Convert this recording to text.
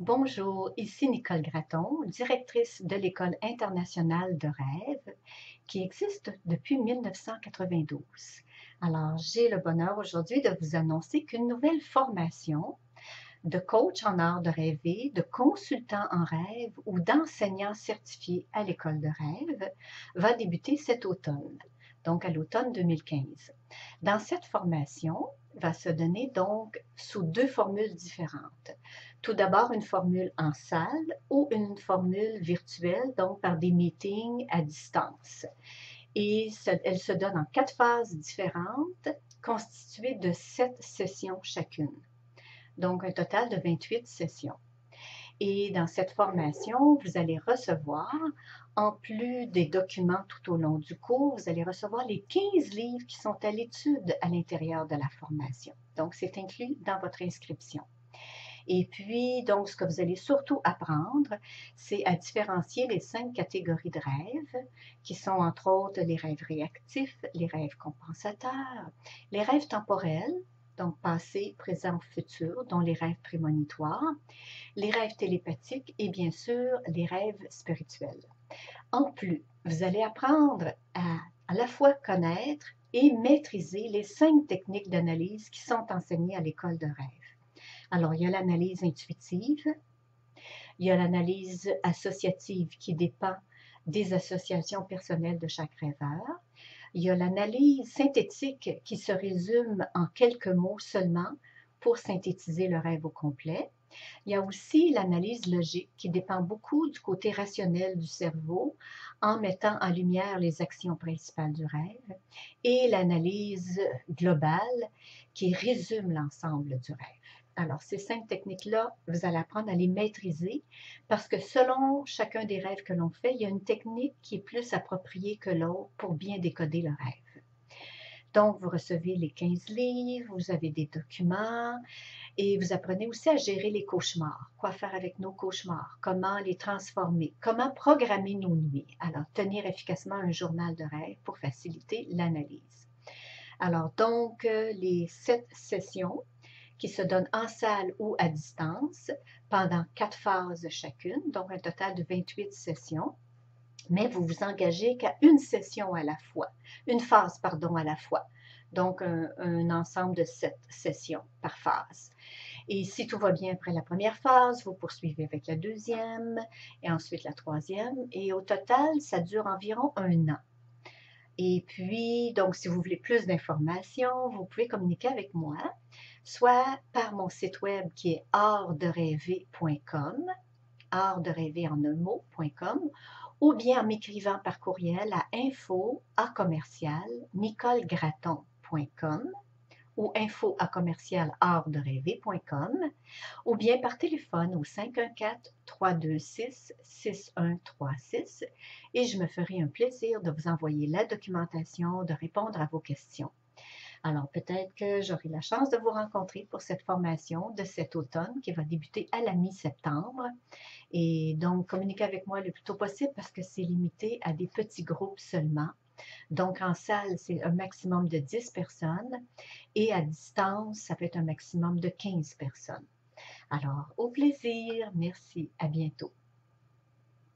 Bonjour, ici Nicole Gratton, directrice de l'École internationale de rêve qui existe depuis 1992. Alors, j'ai le bonheur aujourd'hui de vous annoncer qu'une nouvelle formation de coach en art de rêver, de consultant en rêve ou d'enseignant certifié à l'école de rêve va débuter cet automne, donc à l'automne 2015. Dans cette formation, va se donner donc sous deux formules différentes. Tout d'abord, une formule en salle ou une formule virtuelle, donc par des meetings à distance. Et elle se donne en 4 phases différentes, constituées de 7 sessions chacune. Donc, un total de 28 sessions. Et dans cette formation, vous allez recevoir, en plus des documents tout au long du cours, vous allez recevoir les 15 livres qui sont à l'étude à l'intérieur de la formation. Donc, c'est inclus dans votre inscription. Et puis, donc, ce que vous allez surtout apprendre, c'est à différencier les 5 catégories de rêves, qui sont entre autres les rêves réactifs, les rêves compensateurs, les rêves temporels, donc passé, présent, futur, dont les rêves prémonitoires, les rêves télépathiques et bien sûr les rêves spirituels. En plus, vous allez apprendre à la fois connaître et maîtriser les 5 techniques d'analyse qui sont enseignées à l'école de rêve. Alors, il y a l'analyse intuitive, il y a l'analyse associative qui dépend des associations personnelles de chaque rêveur. Il y a l'analyse synthétique qui se résume en quelques mots seulement pour synthétiser le rêve au complet. Il y a aussi l'analyse logique qui dépend beaucoup du côté rationnel du cerveau en mettant en lumière les actions principales du rêve et l'analyse globale qui résume l'ensemble du rêve. Alors, ces 5 techniques-là, vous allez apprendre à les maîtriser parce que selon chacun des rêves que l'on fait, il y a une technique qui est plus appropriée que l'autre pour bien décoder le rêve. Donc, vous recevez les 15 livres, vous avez des documents et vous apprenez aussi à gérer les cauchemars. Quoi faire avec nos cauchemars, comment les transformer, comment programmer nos nuits. Alors, tenir efficacement un journal de rêve pour faciliter l'analyse. Alors, donc, les 7 sessions qui se donnent en salle ou à distance pendant 4 phases chacune, donc un total de 28 sessions. Mais vous vous engagez qu'à une session à la fois, une phase, pardon, à la fois. Donc, un ensemble de 7 sessions par phase. Et si tout va bien après la première phase, vous poursuivez avec la deuxième et ensuite la troisième. Et au total, ça dure environ 1 an. Et puis, donc, si vous voulez plus d'informations, vous pouvez communiquer avec moi, soit par mon site web qui est artderêver.com, art de rêver en un mot.com, ou bien en m'écrivant par courriel à info@nicolegratton.com ou info@artderêver.com ou bien par téléphone au 514-326-6136 et je me ferai un plaisir de vous envoyer la documentation, de répondre à vos questions. Alors, peut-être que j'aurai la chance de vous rencontrer pour cette formation de cet automne qui va débuter à la mi-septembre. Et donc, communiquez avec moi le plus tôt possible parce que c'est limité à des petits groupes seulement. Donc, en salle, c'est un maximum de 10 personnes et à distance, ça peut être un maximum de 15 personnes. Alors, au plaisir. Merci. À bientôt.